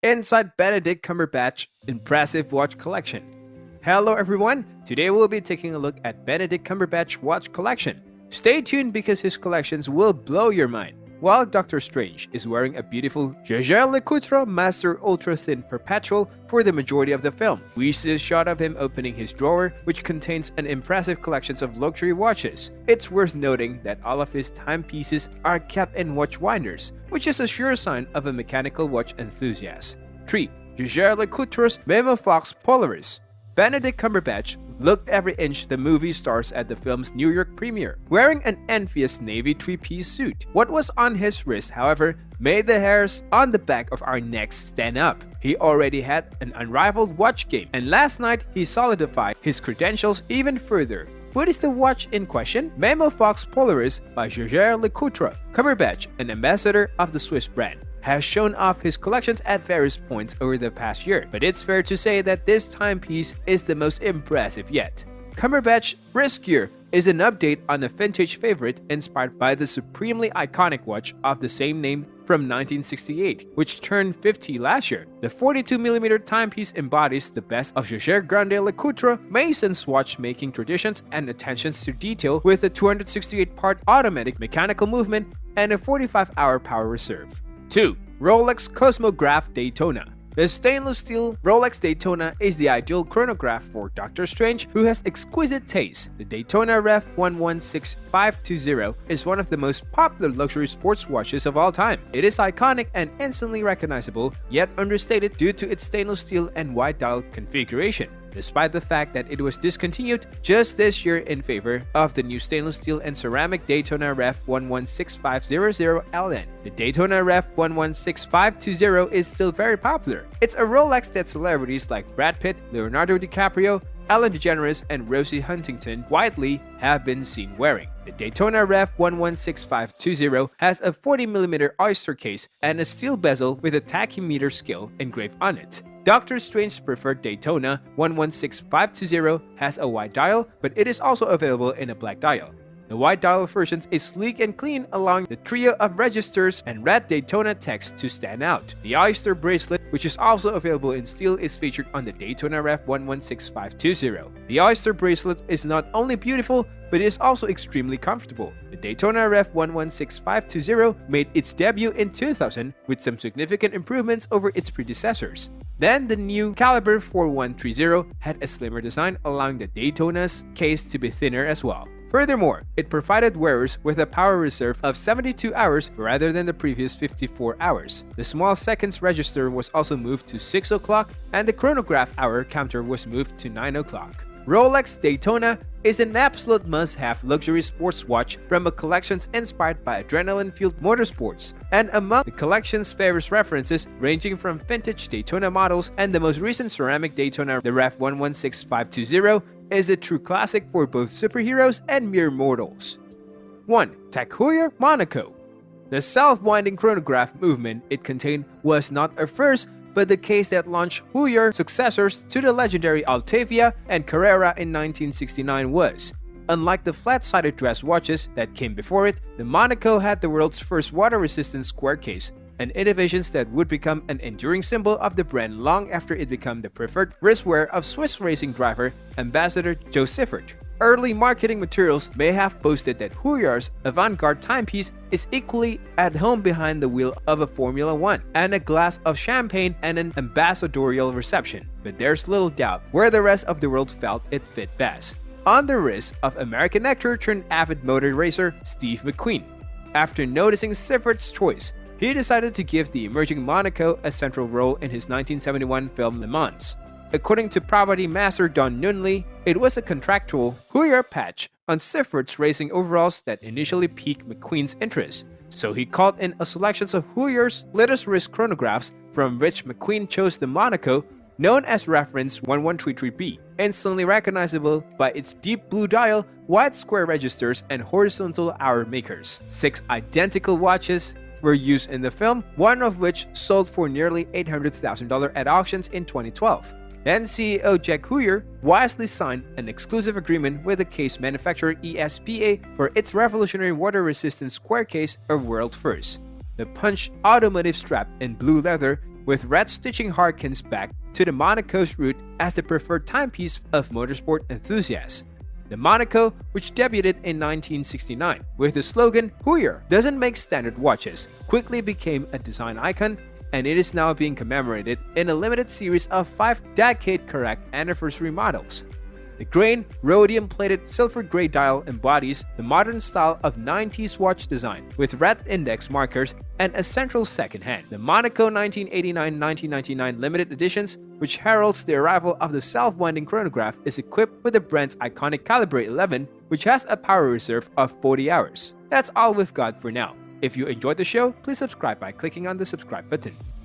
inside Benedict Cumberbatch impressive watch collection. Hello everyone, today we'll be taking a look at Benedict Cumberbatch watch collection. Stay tuned because his collections will blow your mind. While Doctor Strange is wearing a beautiful Jaeger-LeCoultre Master Ultra Thin Perpetual for the majority of the film, we see a shot of him opening his drawer, which contains an impressive collection of luxury watches. It's worth noting that all of his timepieces are kept in watch winders, which is a sure sign of a mechanical watch enthusiast. 3. Jaeger-LeCoultre's Memo Fox Polaris. Benedict Cumberbatch looked every inch the movie stars at the film's New York premiere, wearing an envious navy three-piece suit. What was on his wrist, however, made the hairs on the back of our necks stand up. He already had an unrivaled watch game, and last night he solidified his credentials even further. What is the watch in question? Memo Fox Polaris by Jaeger-LeCoultre. Cumberbatch, an ambassador of the Swiss brand, has shown off his collections at various points over the past year, but it's fair to say that this timepiece is the most impressive yet. Cumberbatch Briskier is an update on a vintage favorite inspired by the supremely iconic watch of the same name from 1968, which turned 50 last year. The 42mm timepiece embodies the best of Jaeger-LeCoultre Mason's watchmaking traditions and attentions to detail with a 268-part automatic mechanical movement and a 45-hour power reserve. 2. Rolex Cosmograph Daytona. The stainless steel Rolex Daytona is the ideal chronograph for Doctor Strange, who has exquisite taste. The Daytona Ref 116520 is one of the most popular luxury sports watches of all time. It is iconic and instantly recognizable, yet understated due to its stainless steel and wide dial configuration, despite the fact that it was discontinued just this year in favor of the new stainless steel and ceramic Daytona Ref 116500LN. The Daytona Ref 116520 is still very popular. It's a Rolex that celebrities like Brad Pitt, Leonardo DiCaprio, Ellen DeGeneres, and Rosie Huntington widely have been seen wearing. The Daytona Ref 116520 has a 40mm oyster case and a steel bezel with a tachymeter scale engraved on it. Doctor Strange's preferred Daytona 116520 has a white dial, but it is also available in a black dial. The white dial version is sleek and clean, allowing the trio of registers and red Daytona text to stand out. The oyster bracelet, which is also available in steel, is featured on the Daytona Ref 116520. The oyster bracelet is not only beautiful, but it is also extremely comfortable. The Daytona Ref 116520 made its debut in 2000 with some significant improvements over its predecessors. Then the new Caliber 4130 had a slimmer design, allowing the Daytona's case to be thinner as well. Furthermore, it provided wearers with a power reserve of 72 hours rather than the previous 54 hours. The small seconds register was also moved to 6 o'clock, and the chronograph hour counter was moved to 9 o'clock. Rolex Daytona is an absolute must-have luxury sports watch from a collection inspired by adrenaline-fueled motorsports, and among the collection's various references ranging from vintage Daytona models and the most recent ceramic Daytona, the Ref 116520, is a true classic for both superheroes and mere mortals. 1. Tag Heuer Monaco. The self-winding chronograph movement it contained was not a first, but the case that launched Heuer's successors to the legendary Altavia and Carrera in 1969 was. Unlike the flat-sided dress watches that came before it, the Monaco had the world's first water-resistant square case, an innovation that would become an enduring symbol of the brand long after it became the preferred wristwear of Swiss racing driver ambassador Joe Siffert. Early marketing materials may have boasted that Heuer's avant-garde timepiece is equally at home behind the wheel of a Formula One and a glass of champagne and an ambassadorial reception, but there's little doubt where the rest of the world felt it fit best: on the wrist of American actor turned avid motor racer Steve McQueen. After noticing Siffert's choice, he decided to give the emerging Monaco a central role in his 1971 film Le Mans. According to property master Don Nunley, it was a contractual Heuer patch on Siffert's racing overalls that initially piqued McQueen's interest, so he called in a selection of Heuer's latest wrist chronographs, from which McQueen chose the Monaco, known as reference 1133B, instantly recognizable by its deep blue dial, wide square registers, and horizontal hour makers. 6 identical watches were used in the film, one of which sold for nearly $800,000 at auctions in 2012. Then CEO Jack Heuer wisely signed an exclusive agreement with the case manufacturer ESPA for its revolutionary water-resistant square case, a world first. The Punch automotive strap in blue leather with red stitching harkens back to the Monaco's root as the preferred timepiece of motorsport enthusiasts. The Monaco, which debuted in 1969 with the slogan "Hooyer doesn't make standard watches," quickly became a design icon, and it is now being commemorated in a limited series of 5 decade-correct anniversary models. The grain, rhodium-plated silver gray dial embodies the modern style of 90s watch design, with red index markers and a central second hand. The Monaco 1989-1999 limited editions, which heralds the arrival of the self-winding chronograph, is equipped with the brand's iconic Calibre 11, which has a power reserve of 40 hours. That's all we've got for now. If you enjoyed the show, please subscribe by clicking on the subscribe button.